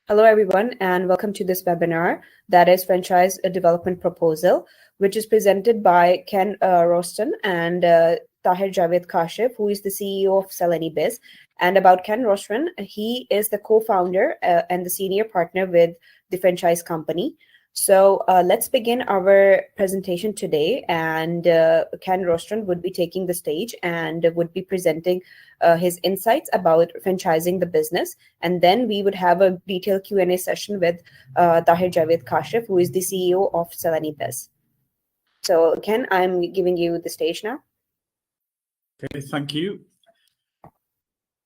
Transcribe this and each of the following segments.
Hello, everyone, and welcome to this webinar that is Franchise Development Proposal, which is presented by Ken Rostron and Tahir Javed Kashif, who is the CEO of Seleni Biz. And about Ken Rostron, he is the co-founder and the senior partner with the franchise company. So let's begin our presentation today, and Ken Rostron would be taking the stage and would be presenting his insights about franchising the business, and then we would have a detailed Q&A session with Tahir Javed Kashif, who is the CEO of Seleni Biz. So Ken, I'm giving you the stage now. Okay, thank you.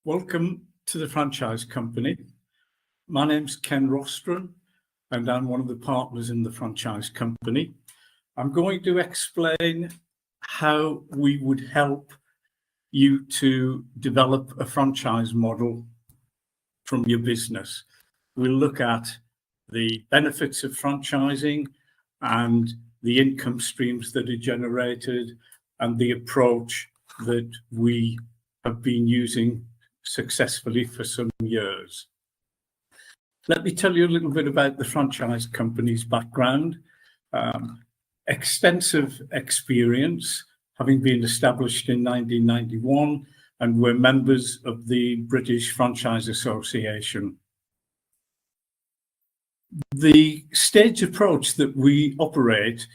Welcome to the franchise company. My name's Ken Rostron, and I'm one of the partners in the franchise company. I'm going to explain how we would help you to develop a franchise model from your business. We'll look at the benefits of franchising and the income streams that are generated and the approach that we have been using successfully for some years. Let me tell you a little bit about the franchise company's background. Extensive experience, having been established in 1991, and we're members of the British Franchise Association. The stage approach that we operate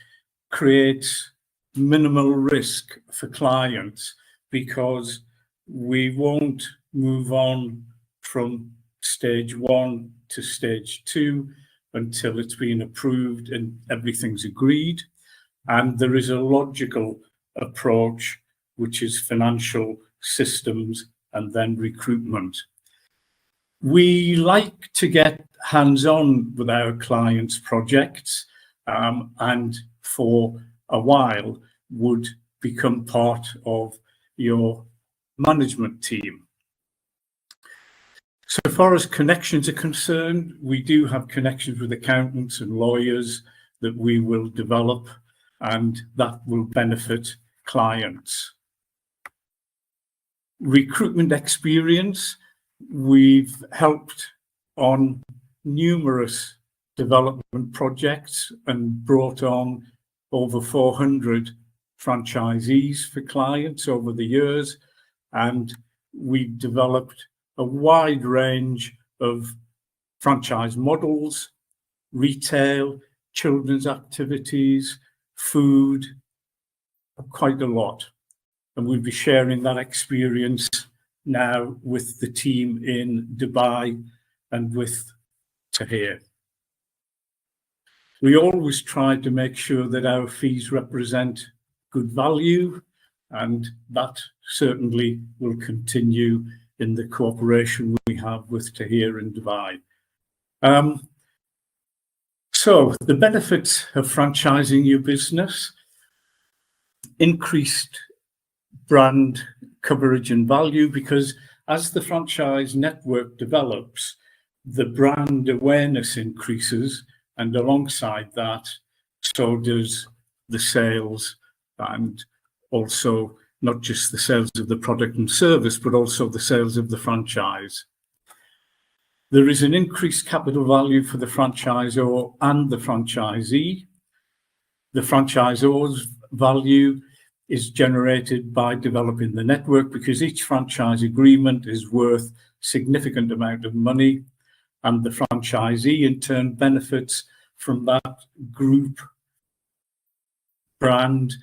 creates minimal risk for clients because we won't move on from stage 1 to stage 2 until it's been approved and everything's agreed. And there is a logical approach, which is financial systems and then recruitment. We like to get hands-on with our clients' projects and for a while would become part of your management team. So far as connections are concerned, we do have connections with accountants and lawyers that we will develop, and that will benefit clients. Recruitment experience, we've helped on numerous development projects and brought on over 400 franchisees for clients over the years, and we've developed a wide range of franchise models, retail, children's activities, food, quite a lot. And we'll be sharing that experience now with the team in Dubai and with Tahir. We always try to make sure that our fees represent good value, and that certainly will continue in the cooperation we have with Tahir in Dubai. So the benefits of franchising your business: increased brand coverage and value, because as the franchise network develops, the brand awareness increases, and alongside that, so does the sales, and also not just the sales of the product and service, but also the sales of the franchise. There is an increased capital value for the franchisor and the franchisee. The franchisor's value is generated by developing the network, because each franchise agreement is worth a significant amount of money, and the franchisee in turn benefits from that group brand.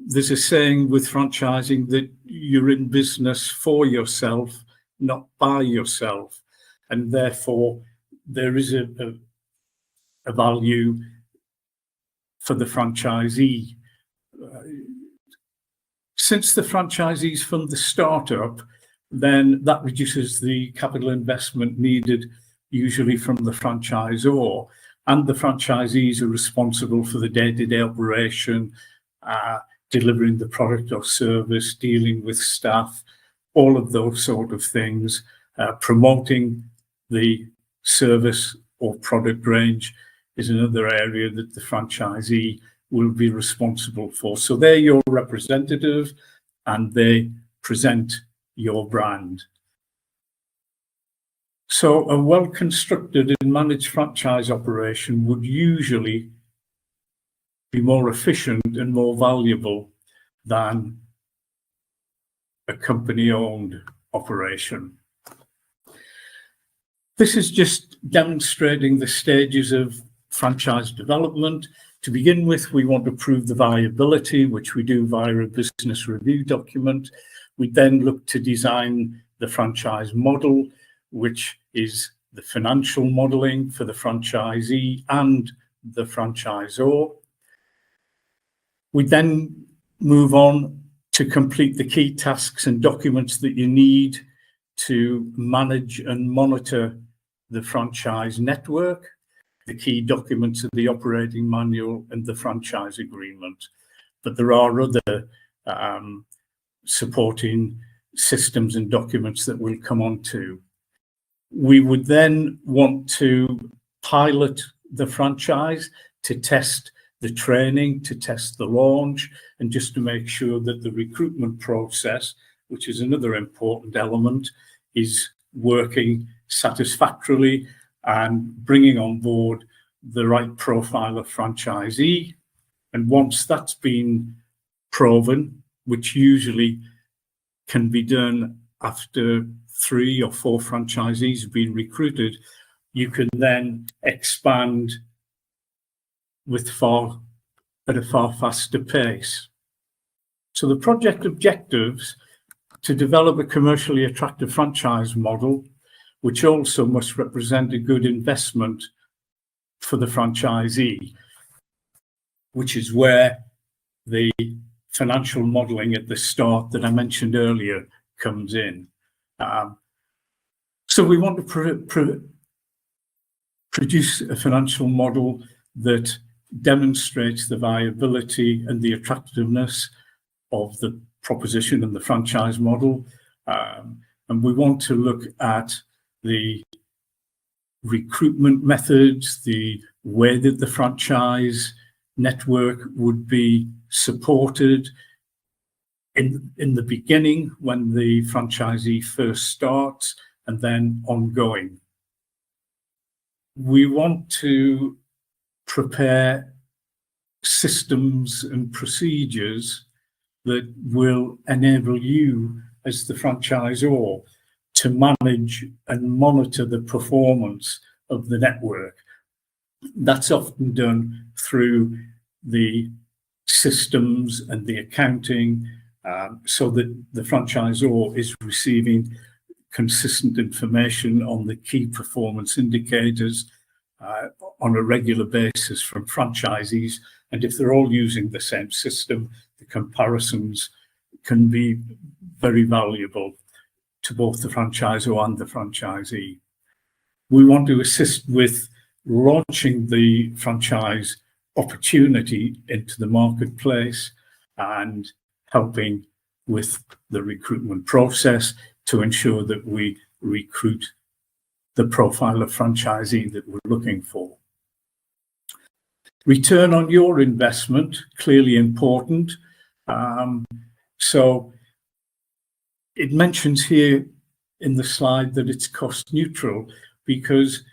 There's a saying with franchising that you're in business for yourself, not by yourself, and therefore there is a value for the franchisee. Since the franchisees fund the startup, then that reduces the capital investment needed usually from the franchisor, and the franchisees are responsible for the day-to-day operation, delivering the product or service, dealing with staff, all of those sort of things, promoting the service or product range is another area that the franchisee will be responsible for. So they're your representative and they present your brand. So a well-constructed and managed franchise operation would usually be more efficient and more valuable than a company-owned operation. This is just demonstrating the stages of franchise development. To begin with, we want to prove the viability, which we do via a business review document. We then look to design the franchise model, which is the financial modeling for the franchisee and the franchisor. We then move on to complete the key tasks and documents that you need to manage and monitor the franchise network. The key documents are the operating manual and the franchise agreement. But there are other supporting systems and documents that we'll come on to. We would then want to pilot the franchise to test the training, to test the launch, and just to make sure that the recruitment process, which is another important element, is working satisfactorily and bringing on board the right profile of franchisee. And once that's been proven, which usually can be done after 3 or 4 franchisees have been recruited, you can then expand at a far faster pace. So the project objectives: to develop a commercially attractive franchise model, which also must represent a good investment for the franchisee, which is where the financial modeling at the start that I mentioned earlier comes in. So we want to produce a financial model that demonstrates the viability and the attractiveness of the proposition and the franchise model. And we want to look at the recruitment methods, the way that the franchise network would be supported in the beginning when the franchisee first starts, and then ongoing. We want to prepare systems and procedures that will enable you as the franchisor to manage and monitor the performance of the network. That's often done through the systems and the accounting, so that the franchisor is receiving consistent information on the key performance indicators on a regular basis from franchisees. And if they're all using the same system, the comparisons can be very valuable to both the franchisor and the franchisee. We want to assist with launching the franchise opportunity into the marketplace and helping with the recruitment process to ensure that we recruit the profile of franchisee that we're looking for. Return on your investment, clearly important. So it mentions here in the slide that it's cost neutral, because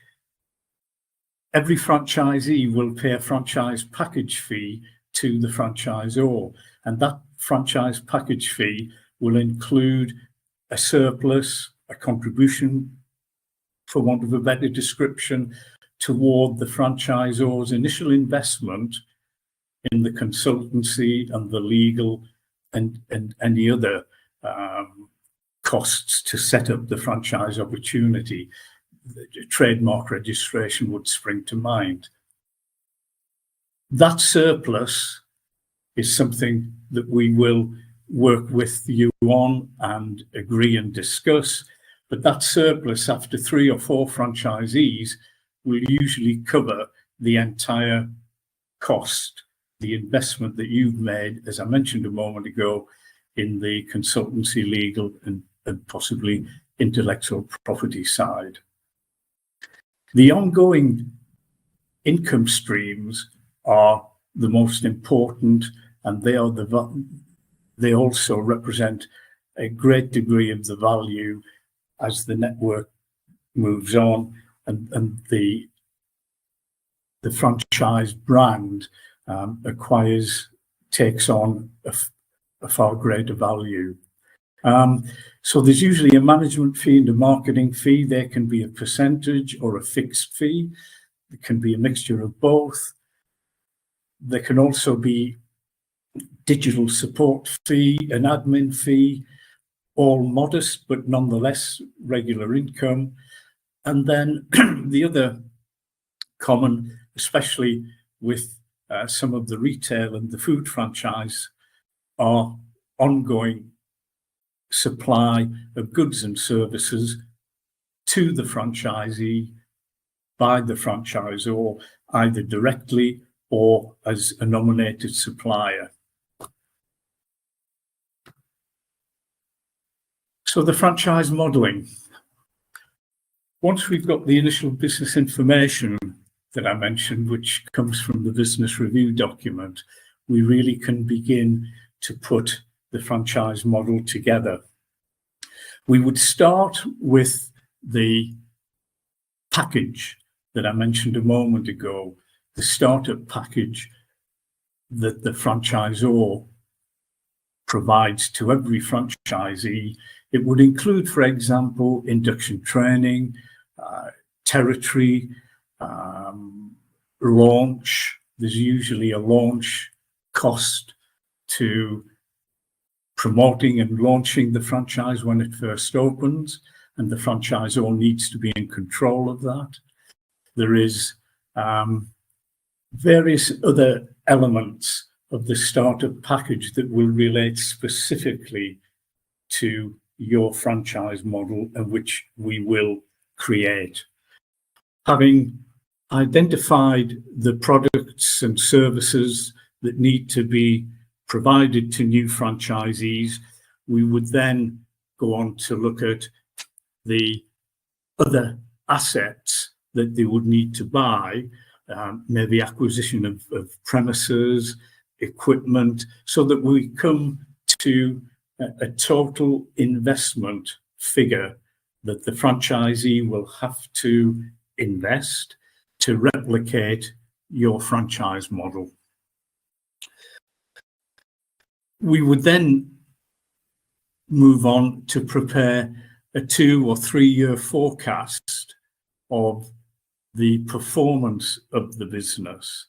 every franchisee will pay a franchise package fee to the franchisor, and that franchise package fee will include a surplus, a contribution, for want of a better description, toward the franchisor's initial investment in the consultancy and the legal and any other costs to set up the franchise opportunity. The trademark registration would spring to mind. That surplus is something that we will work with you on and agree and discuss, but that surplus after 3 or 4 franchisees will usually cover the entire cost, the investment that you've made, as I mentioned a moment ago, in the consultancy, legal, and possibly intellectual property side. The ongoing income streams are the most important, and they also represent a great degree of the value as the network moves on, and the franchise brand takes on a far greater value. So there's usually a management fee and a marketing fee. There can be a percentage or a fixed fee. It can be a mixture of both. There can also be digital support fee, an admin fee, all modest but nonetheless regular income. And then the other common, especially with some of the retail and the food franchise, are ongoing supply of goods and services to the franchisee by the franchisor, either directly or as a nominated supplier. So the franchise modelling. Once we've got the initial business information that I mentioned, which comes from the business review document, we really can begin to put the franchise model together. We would start with the package that I mentioned a moment ago, the startup package that the franchisor provides to every franchisee. It would include, for example, induction training, territory, launch. There's usually a launch cost to promoting and launching the franchise when it first opens, and the franchisor needs to be in control of that. There is various other elements of the startup package that will relate specifically to your franchise model and which we will create. Having identified the products and services that need to be provided to new franchisees, we would then go on to look at the other assets that they would need to buy, maybe acquisition of premises, equipment, so that we come to a total investment figure that the franchisee will have to invest to replicate your franchise model. We would then move on to prepare a 2 or 3 year forecast of the performance of the business.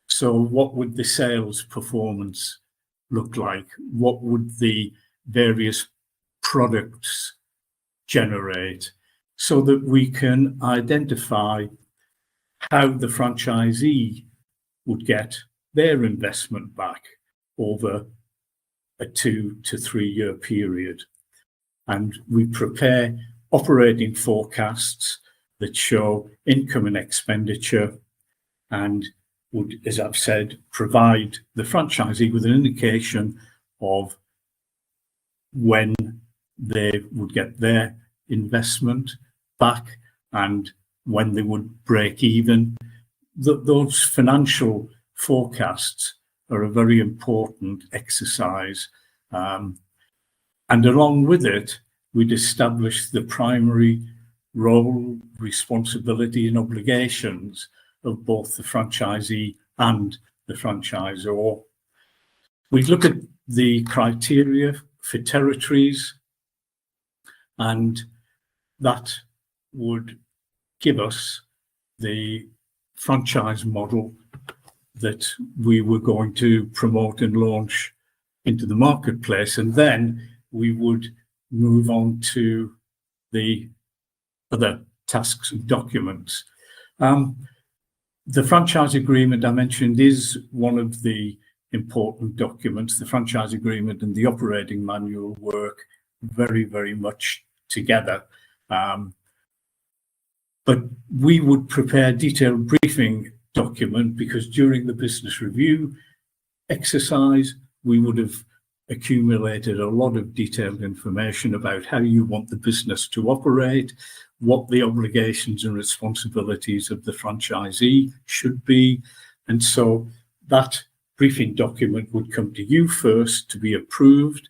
So what would the sales performance look like? What would the various products generate, so that we can identify how the franchisee would get their investment back over a 2 to 3 year period. And we prepare operating forecasts that show income and expenditure, and would, as I've said, provide the franchisee with an indication of when they would get their investment back and when they would break even. Those financial forecasts are a very important exercise. And along with it, we'd establish the primary role, responsibility and obligations of both the franchisee and the franchisor. We'd look at the criteria for territories, and that would give us the franchise model that we were going to promote and launch into the marketplace. And then we would move on to the other tasks and documents. The franchise agreement I mentioned is one of the important documents. The franchise agreement and the operating manual work very, very much together. But we would prepare detailed briefing document, because during the business review exercise, we would have accumulated a lot of detailed information about how you want the business to operate, what the obligations and responsibilities of the franchisee should be. And so that briefing document would come to you first to be approved,